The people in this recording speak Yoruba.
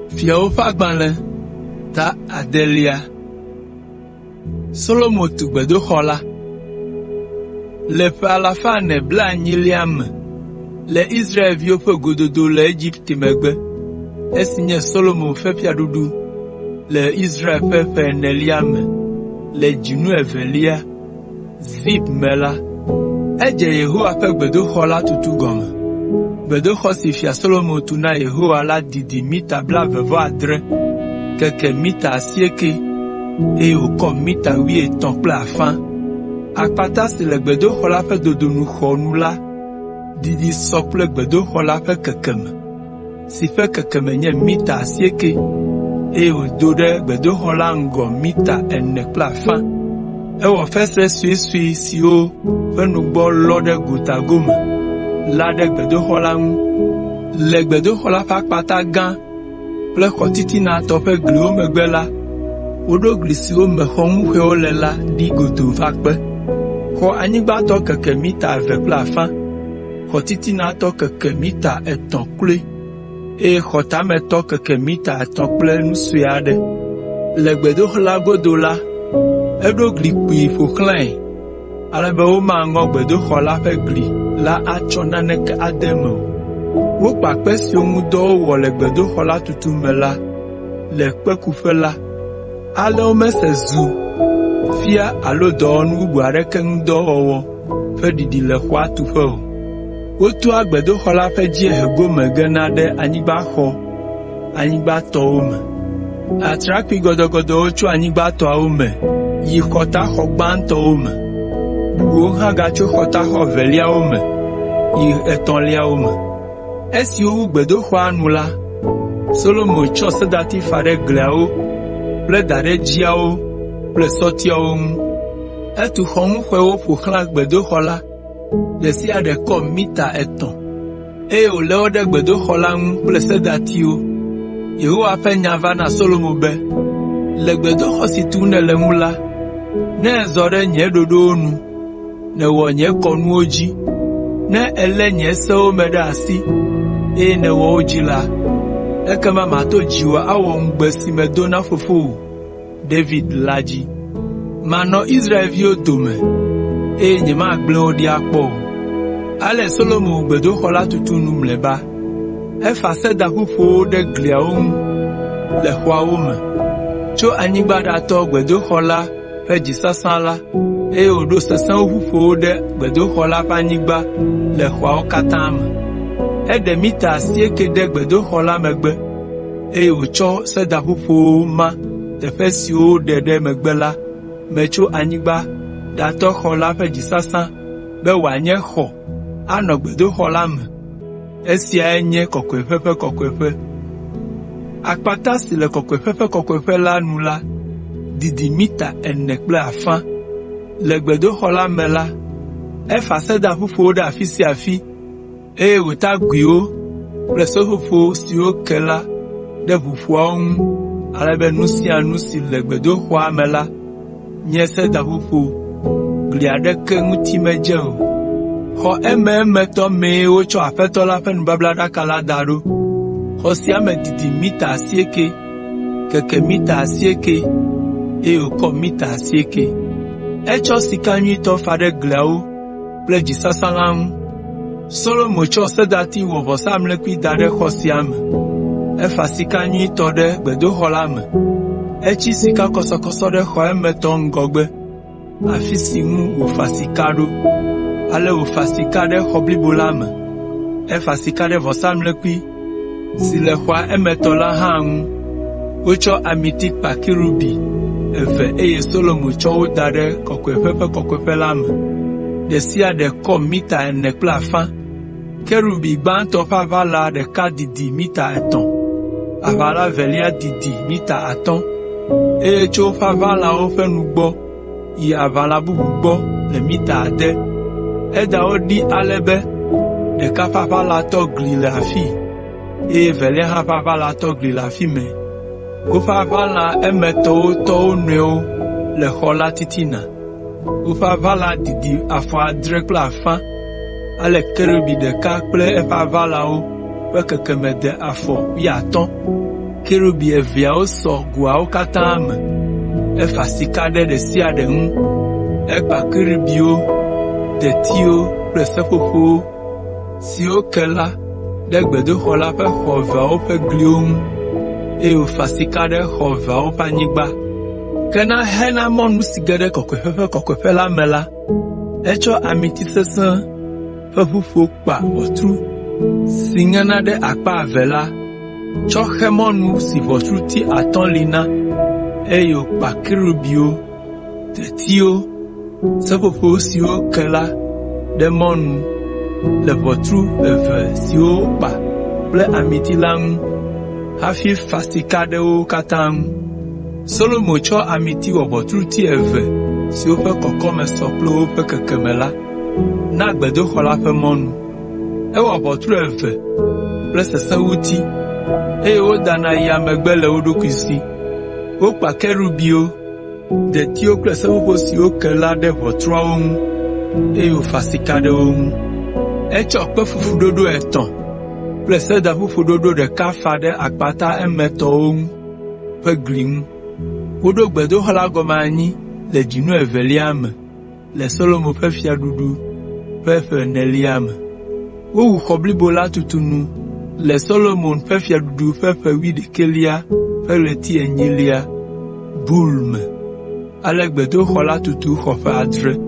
Fiawo ƒe agbalẽ ta 9. Solomo tu gbedoxɔ la. Le ƒe 480 me, le Israelviwo ƒe gododo le Egipte megbe, esi nye Solomo ƒe fiaɖuɖu le Israel ƒe ƒe 4 me, le dzinu 2 Zib me la, edze Yehowa ƒe gbedoxɔ la tutu gɔme. Gbedoxɔ si fia Solomo tu na Yehowa la didi mita 27, keke mita 9, eye wòkɔ mita 13.5. Akpata si le gbedoxɔ la ƒe dodonu xɔnu la didi sɔ kple gbedoxɔ la ƒe kekeme, si ƒe kekeme nye mita 9, eye wòdo ɖe gbedoxɔ la ŋgɔ mita 4.5. Ewɔ fesre suesue siwo ƒe nugbɔ lɔ ɖe gotago me la ɖe gbedoxɔ la ŋu. Le gbedoxɔ la ƒe akpata gã kple xɔ titinatɔ ƒe gliwo megbe la, woɖo gli siwo me xɔŋuxɛwo le la ɖi godoo va kpe. Xɔ anyigbatɔ keke mita 2.5, xɔ titinatɔ keke mita 3 kloe, eye xɔ tametɔ keke mita 3 kple nu sue aɖe. Le gbedoxɔ la godo la, eɖo gli kpui ƒo xlãe, ale be womaŋɔ gbedoxɔ la ƒe gli la atsɔ naneke ade me o. Wokpa kpe siwo ŋu dɔ wowɔ le gbedoxɔ la tutu me la le kpekuƒe la, ale womese zu fia alo dɔwɔnu bubu aɖeke ŋu dɔ wɔwɔ ƒe ɖiɖi le xɔa tuƒe o. Wotoa gbedoxɔ la ƒe dziehe gome gena ɖe anyigbatɔwo me. Atrakpui gɔdɔgɔdɔwo tso anyigbatɔawo me yi xɔtaxɔ gbãtɔwo me. Bubuwo hã gatso xɔtaxɔ 2liawo me yi 3liawo me. Esi wowu gbedoxɔa nu la, Solomo tsɔ sedati fa ɖe gliawo kple daɖedziawo kple sɔtiawo ŋu. Etu xɔŋuxɔewo ƒo xlã gbedoxɔ la, ɖe sia ɖe kɔ mita 3, eye wòlé wo ɖe gbedoxɔ la ŋu kple sedatiwo. Yehowa ƒe nya va na Solomo be, le gbedoxɔ si tum nèle ŋu la, ne èzɔ ɖe nye ɖoɖowo nu, nèwɔ nye kɔnuwo dzi, ne èlé nye sewo me ɖe asi, eye nèwɔ wo dzi la, ekema mato dziwò awɔ ŋugbe si medo na fofowò David la dzi. Manɔ Israelviwo dome, eye nyemagblẽ wo ɖi akpɔ o. Ale Solomo gbedoxɔ la tutu nu mlɔeba. Efa seda ƒuƒowo ɖe gliawo ŋu le xɔawo me, tso anyigba ɖatɔ gbedoxɔ la ƒe dzisasã la, eye wòɖo sesẽwo ƒuƒowo ɖe gbedoxɔ la ƒe anyigba le xɔawo katã me. Eɖe mita 9 ɖe gbedoxɔ la megbe, eye wòtsɔ sedaƒuƒowo ma teƒe siwo ɖe ɖe megbe la me tso anyigba ɖatɔ xɔ la ƒe dzisasã be wòanye xɔ anɔ gbedoxɔ la me. Esiae nye kɔkɔeƒe ƒe kɔkɔeƒe. Akpata si le kɔkɔeƒe ƒe kɔkɔeƒe la nu la didi mita 4.5. Le gbedoxɔ la me la, efa sedaƒuƒowo ɖe afi sia afi, eye wòta guiwo kple seƒoƒo siwo ke la ɖe ʋuƒoawo ŋu, ale be nu sia nu si le gbedoxɔa me la nye sedaƒuƒo, gli aɖeke ŋuti medze o. Xɔ emetɔ mee wotsɔ Aƒetɔ la ƒe nubablaɖaka la da ɖo. Xɔ sia me didi mita 9, keke mita 9, eye wòkɔ mita 9. Etsɔ sika nyuitɔ fa ɖe gliawo kple dzisasã la ŋu. Solomo tsɔ sedati wɔ vɔsamlekpui da ɖe xɔ sia me. Efa sika nyuitɔ ɖe gbedoxɔ la me. Etsi sika kɔsɔkɔsɔ ɖe xɔ emetɔ ŋgɔgbe, afi si ŋu wòfa sika ɖo. Ale wòfa sika ɖe xɔ blibo la me. Efa sika ɖe vɔsamlekpui si le xɔa emetɔ la hã ŋu. Wotsɔ amitikpa kerubi 2, eye Solomo tsɔ wo da ɖe kɔkɔeƒe ƒe kɔkɔeƒe la me. Ɖe sia ɖe kɔ mita 4.5. Kerubi gbãtɔ ƒe aʋala ɖeka didi mita 3, aʋala 2lia didi mita 5, eye tso woƒe aʋalawo ƒe nugbɔ yi aʋala bubu gbɔ le mita 10. Eda wo ɖi ale be ɖeka ƒe aʋalatɔ gli le afi, eye 2lia hã ƒe aʋalatɔ gli le afi me. Woƒe aʋala emetɔwo tɔ wo nɔewo le xɔ la titina. Woƒe aʋala didi afɔ 7 kple afã, ale kerubi ɖeka kple eƒe aʋalawo ƒe kekeme de afɔ 15. kerubi eveawo sɔ goawo katã me. Efa sika ɖe sia ɖe ŋu. Egba kerubiwo, detiwo kple seƒoƒowo siwo ke la ɖe gbedoxɔ la ƒe xɔ eveawo ƒe gliwo ŋu, eye wòfa sika ɖe xɔ eveawo ƒe anyigba. Ke na hena mɔnu si ge ɖe kɔkɔeƒe ƒe kɔkɔeƒe la me la, etsɔ amiti sesẽ ƒe ƒuƒo kpa ʋɔtru si ŋena ɖe akpa eve la, tsɔ xe mɔnu si ʋɔtruti 5 li na, eye wòkpa kerubiwo, detiwo, seƒoƒo siwo ke la ɖe mɔnu le ʋɔtru eve siwo kpa kple amiti la ŋu, hafi fa sika ɖe wo katã ŋu. Solomo tsɔ amiti wɔ ʋɔtruti eve siwo ƒe kɔkɔme sɔ kple woƒe kekeme la na gbedoxɔ la ƒe mɔnu. Ewɔ ʋɔtru eve kple sesẽwuti, eye wodana yia megbe le wo ɖokui si. Wokpa kerubiwo, detiwo kple seƒoƒo siwo ke la ɖe ʋɔtruawo ŋu, eye wòfa sika ɖe wo ŋu. Etsɔ kpe fufuɖoɖo 3 kple sedaƒoƒo ɖoɖo 1 fa ɖe akpata emetɔwo ŋu ƒe gli ŋu. Woɖo gbedoxɔ la gɔme anyi le dzinu 2lia me, le Solomo ƒe fiaɖuɖu ƒe ƒe 4lia me. Wowu xɔ blibo la tutunu le Solomon ƒe fiaɖuɖu ƒe ƒe 11lia ƒe ɣleti 8lia, Bul me. Ale gbedoxɔ la tutu xɔ ƒe 7.